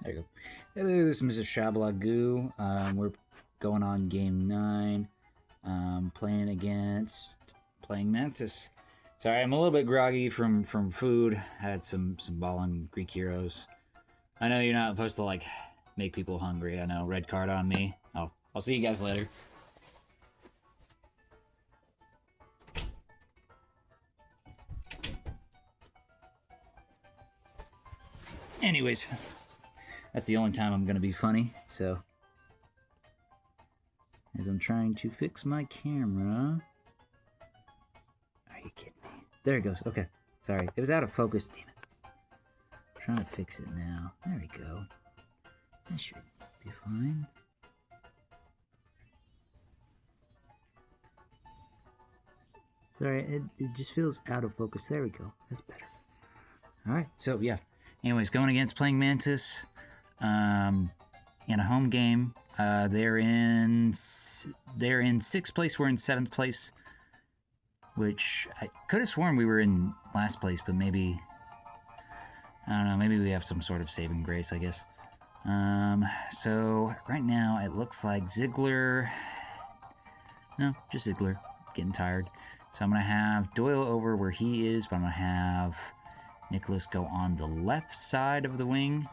There you go. Hey there, this is Mr. Shablagoo. We're going on game 9. Playing against Playing Mantis. Sorry, I'm a little bit groggy from food. Had some ballin' Greek heroes. I know you're not supposed to like make people hungry. I know, red card on me. I'll see you guys later. Anyways, that's the only time I'm gonna be funny. So, as I'm trying to fix my camera. Are you kidding me? There it goes. Okay. Sorry. It was out of focus. Damn it. I'm trying to fix it now. There we go. That should be fine. Sorry, it just feels out of focus. There we go. That's better. Alright, so yeah. Anyways, going against Playing Mantis in a home game. They're in 6th place. We're in 7th place. Which I could have sworn we were in last place, but maybe, I don't know, maybe we have some sort of saving grace, I guess. So right now it looks like Ziggler, no, just Ziggler, getting tired. So I'm going to have Doyle over where he is, but I'm going to have Nicholas go on the left side of the wing.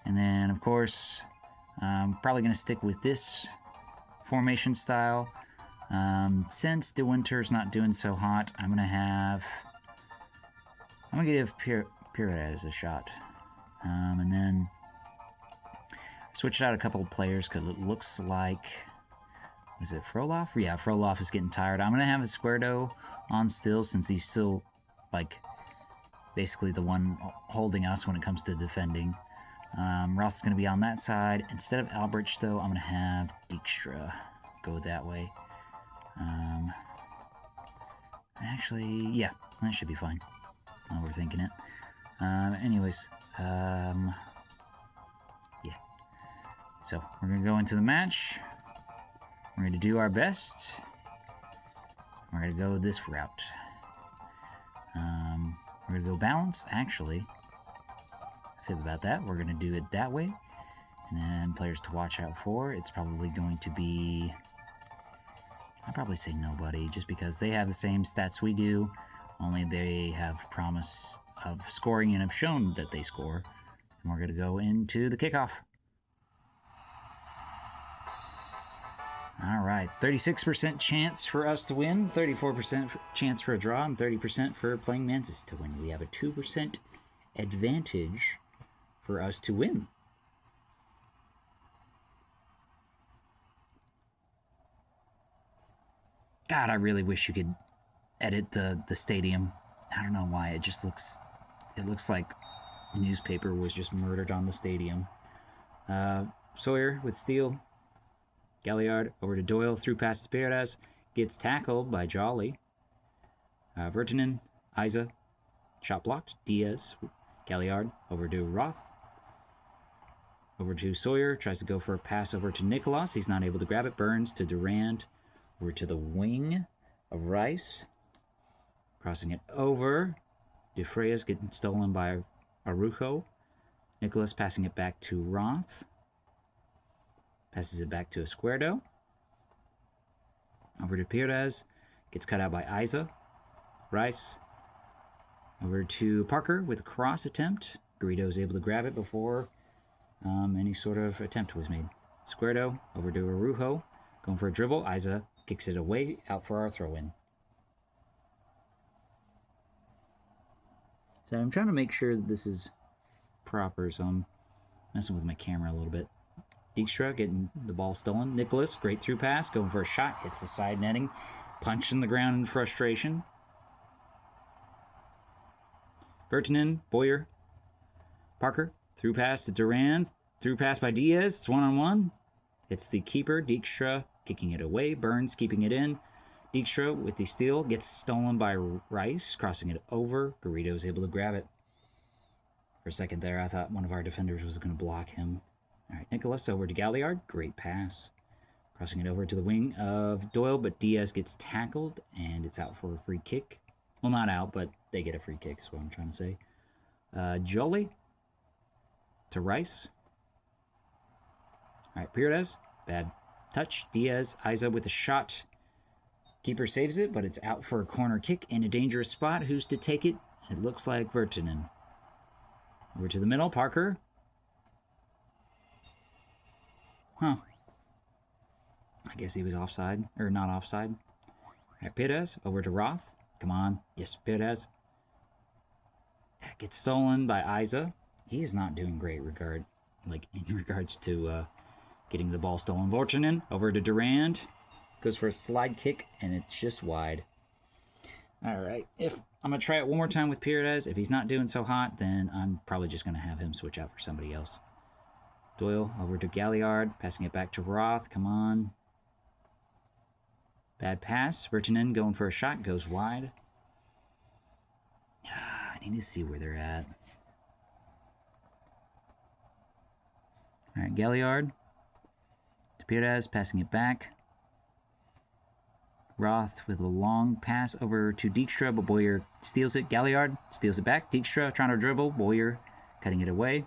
And then, of course, I'm probably going to stick with this formation style. Since De Winter's not doing so hot, I'm gonna give Pirez a shot. And then switch out a couple of players because it looks like, was it Frolov? Yeah, Frolov is getting tired. I'm gonna have Esquerdo on still since he's still like basically the one holding us when it comes to defending. Roth's gonna be on that side. Instead of Albrecht though, I'm gonna have Dijkstra go that way. Actually, yeah, that should be fine. Overthinking it. Anyways, yeah. So, we're gonna go into the match. We're gonna do our best. We're gonna go this route. We're gonna go balanced, actually. Fib about that. We're gonna do it that way. And then players to watch out for. It's probably going to be, I'd probably say nobody, just because they have the same stats we do, only they have promise of scoring and have shown that they score. And we're going to go into the kickoff. All right, 36% chance for us to win, 34% chance for a draw, and 30% for Playing Mantis to win. We have a 2% advantage for us to win. God, I really wish you could edit the stadium. I don't know why. It just looks like newspaper was just murdered on the stadium. Sawyer with steal. Galliard over to Doyle, through pass to Paredes. Gets tackled by Jolly. Vertinen, Isa, shot blocked. Diaz, Galliard over to Roth. Over to Sawyer, tries to go for a pass over to Nicholas. He's not able to grab it. Burns to Durand. Over to the wing of Rice. Crossing it over. De Freya's getting stolen by Arujo. Nicholas passing it back to Roth. Passes it back to Esquerdo. Over to Pirez. Gets cut out by Isa. Rice. Over to Parker with a cross attempt. Garrido is able to grab it before any sort of attempt was made. Esquerdo over to Arujo. Going for a dribble. Isa kicks it away, out for our throw-in. So I'm trying to make sure that this is proper, so I'm messing with my camera a little bit. Dijkstra getting the ball stolen. Nicholas, great through pass, going for a shot, hits the side netting, punched in the ground in frustration. Vertinen, Boyer, Parker, through pass to Durand, through pass by Diaz, it's one-on-one. Hits the keeper, Dijkstra kicking it away. Burns keeping it in. Dijkstra with the steal gets stolen by Rice, crossing it over. Garrido is able to grab it. For a second there, I thought one of our defenders was going to block him. All right, Nicholas over to Galliard. Great pass. Crossing it over to the wing of Doyle, but Diaz gets tackled, and it's out for a free kick. Well, not out, but they get a free kick is what I'm trying to say. Jolie to Rice. All right, Paredes, bad touch. Diaz, Isa with a shot. Keeper saves it, but it's out for a corner kick in a dangerous spot. Who's to take it? It looks like Virtanen. Over to the middle, Parker. Huh. I guess he was offside, or not offside. All right, Perez, over to Roth. Come on. Yes, Perez. Gets stolen by Isa. He is not doing great in regards to getting the ball stolen. Virtanen, over to Durand. Goes for a slide kick, and it's just wide. All right. I'm going to try it one more time with Paredes. If he's not doing so hot, then I'm probably just going to have him switch out for somebody else. Doyle over to Galliard. Passing it back to Roth. Come on. Bad pass. Virtanen going for a shot. Goes wide. I need to see where they're at. All right. Galliard. To Paredes. Passing it back. Roth with a long pass over to Dijkstra, but Boyer steals it. Galliard steals it back. Dijkstra trying to dribble. Boyer cutting it away.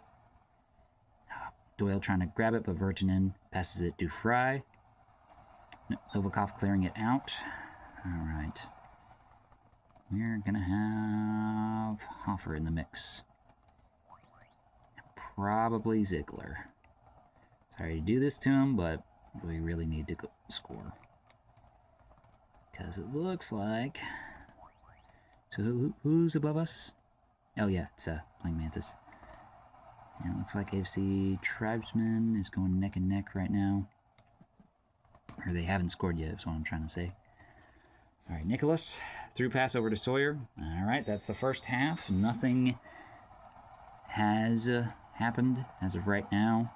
Doyle trying to grab it, but Virtanen passes it to Fry. Novikov clearing it out. All right. We're going to have Hoffer in the mix. Probably Ziegler. Sorry to do this to him, but we really need to score. Because it looks like... So who's above us? Oh yeah, it's Playing Mantis. And it looks like AFC Tribesman is going neck and neck right now. Or they haven't scored yet, is what I'm trying to say. All right, Nicholas. Through pass over to Sawyer. All right, that's the first half. Nothing has happened as of right now.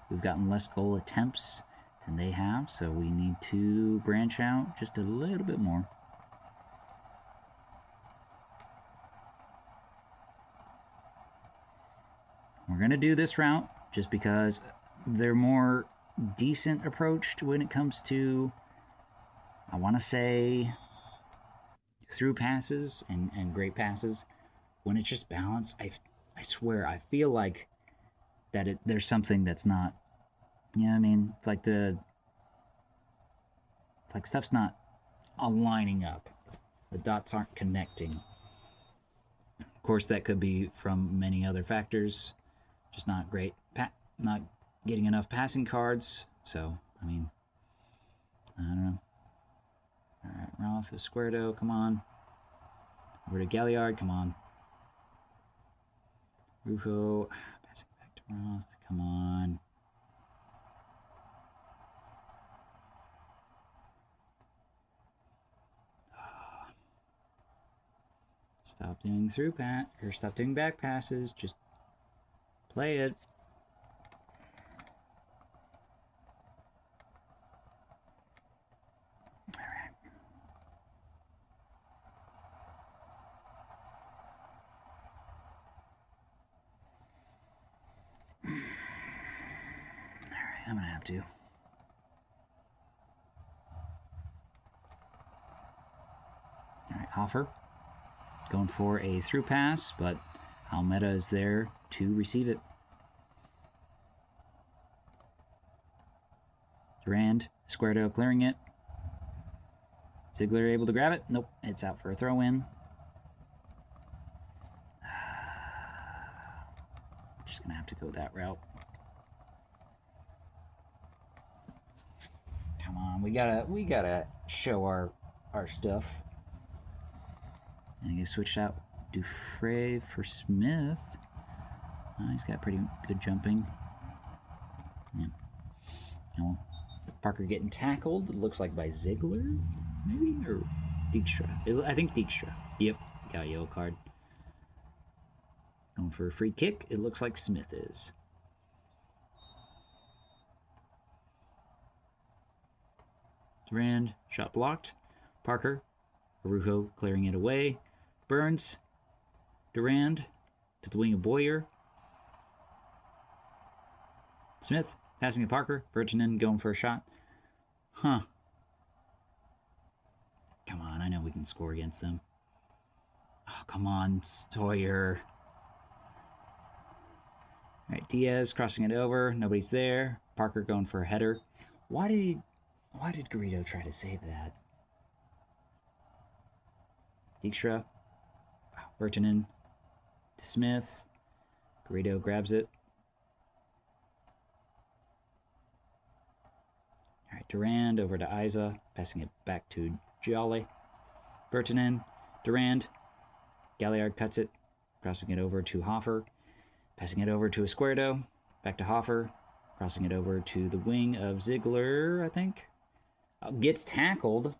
We've gotten less goal attempts than they have, so we need to branch out just a little bit more. We're going to do this route just because they're more decent approached when it comes to, I want to say, through passes and great passes. When it's just balanced, I swear, I feel like that there's something that's not, you know what I mean? It's like stuff's not aligning up. The dots aren't connecting. Of course, that could be from many other factors. Just not great, not getting enough passing cards. So, I mean, I don't know. All right, Roth, Esquerdo, come on. Over to Galliard, come on. Rujo, passing back to Roth, come on. Stop doing stop doing back passes. Just play it. All right. All right, I'm gonna have to. All right, Hoffer. Going for a through pass, but Almeida is there to receive it. Durand, Esquerdo clearing it. Ziegler able to grab it. Nope, it's out for a throw-in. Just gonna have to go that route. Come on, we gotta show our stuff. And he gets switched out. Dufresne for Smith. He's got pretty good jumping. Yeah. Oh, Parker getting tackled. It looks like by Ziegler, maybe, or Dijkstra. I think Dijkstra. Yep, got a yellow card. Going for a free kick. It looks like Smith is. Durand, shot blocked. Parker, Arujo clearing it away. Burns, Durand to the wing of Boyer. Smith passing to Parker. Virtanen going for a shot. Huh. Come on, I know we can score against them. Oh, come on, Sawyer. All right, Diaz crossing it over. Nobody's there. Parker going for a header. Why did Garrido try to save that? Dijkstra. Virtanen to Smith. Garrido grabs it. All right, Durand over to Isa. Passing it back to Jolly. Virtanen. Durand. Galliard cuts it. Crossing it over to Hoffer. Passing it over to Esquerdo. Back to Hoffer. Crossing it over to the wing of Ziegler, I think. Gets tackled.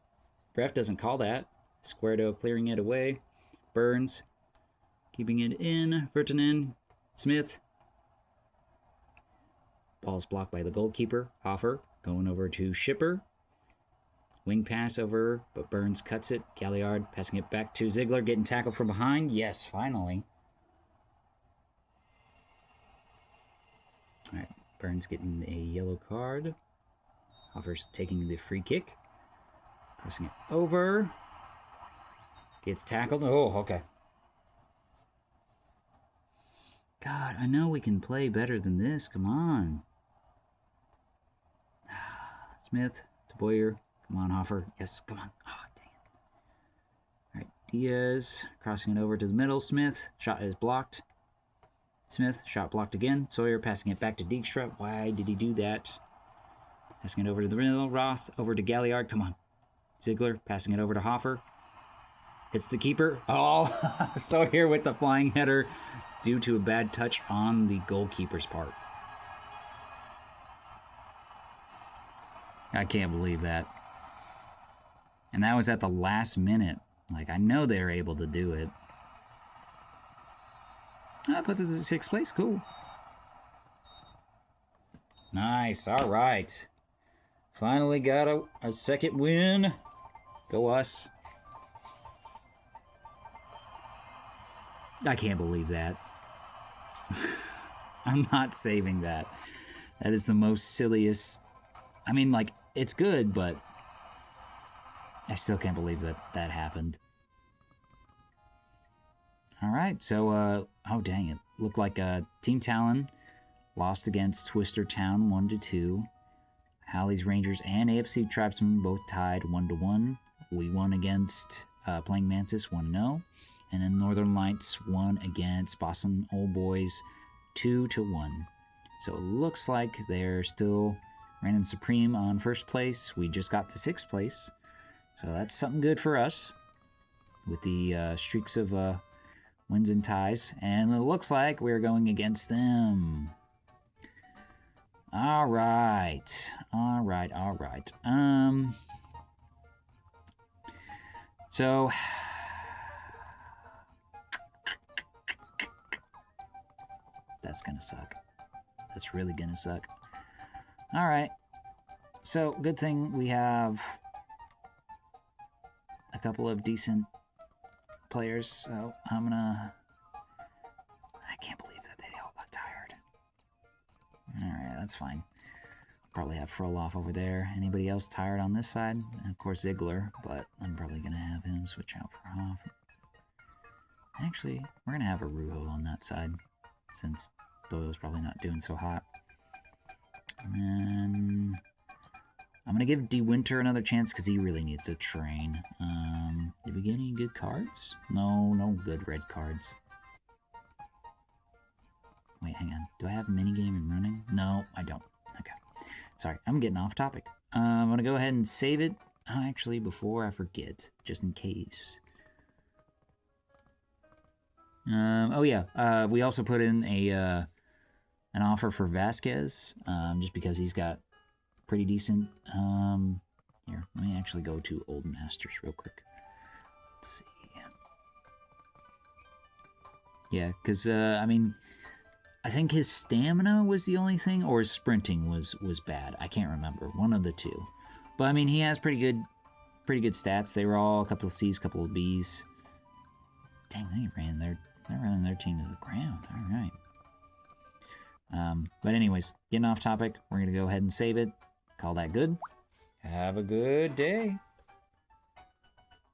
Ref doesn't call that. Esquerdo clearing it away. Burns. Keeping it in. Virtanen. Smith. Ball's blocked by the goalkeeper. Hoffer going over to Schipper. Wing pass over, but Burns cuts it. Galliard passing it back to Ziegler. Getting tackled from behind. Yes, finally. All right, Burns getting a yellow card. Hoffer's taking the free kick. Crossing it over. Gets tackled. Oh, okay. God, I know we can play better than this. Come on. Smith to Boyer. Come on, Hoffer. Yes, come on. Oh, dang it. All right, Diaz crossing it over to the middle. Smith. Shot is blocked. Smith. Shot blocked again. Sawyer passing it back to Dijkstra. Why did he do that? Passing it over to the middle. Roth over to Galliard. Come on. Ziegler passing it over to Hoffer. Hits the keeper. Oh, Sawyer with the flying header due to a bad touch on the goalkeeper's part. I can't believe that. And that was at the last minute. Like, I know they were able to do it. That puts us in 6th place. Cool. Nice. All right. Finally got a second win. Go us. I can't believe that. I'm not saving that. That is the most silliest. I mean, like, it's good, but I still can't believe that that happened. All right, so, oh, dang it. Looked like Team Talon lost against Twister Town 1-2. Halley's Rangers and AFC Tribesmen both tied 1-1. We won against Playing Mantis 1-0. And then Northern Lights won against Boston Old Boys 2-1. So it looks like they're still reigning supreme on 1st place. We just got to 6th place. So that's something good for us with the streaks of wins and ties. And it looks like we're going against them. All right. So that's gonna suck. That's really gonna suck. All right. So good thing we have a couple of decent players. So I can't believe that they all got tired. All right, that's fine. Probably have Frolov over there. Anybody else tired on this side? And of course Ziegler, but I'm probably gonna have him switch out for Hoff. Actually, we're gonna have a Ruho on that side, since Doyle's probably not doing so hot. And then I'm gonna give D Winter another chance because he really needs to train. Did we get any good cards? No good red cards. Wait, hang on. Do I have minigame and running? No, I don't. Okay. Sorry, I'm getting off topic. I'm gonna go ahead and save it. Oh, actually, before I forget, just in case. Oh yeah, we also put in an offer for Vasquez, just because he's got pretty decent. Here, let me actually go to Old Masters real quick. Let's see. Yeah, because I mean, I think his stamina was the only thing, or his sprinting was bad. I can't remember, one of the two. But I mean, he has pretty good stats. They were all a couple of C's, couple of B's. Dang, they're running their team to the ground. All right. But anyways, getting off topic, we're gonna go ahead and save it. Call that good. Have a good day.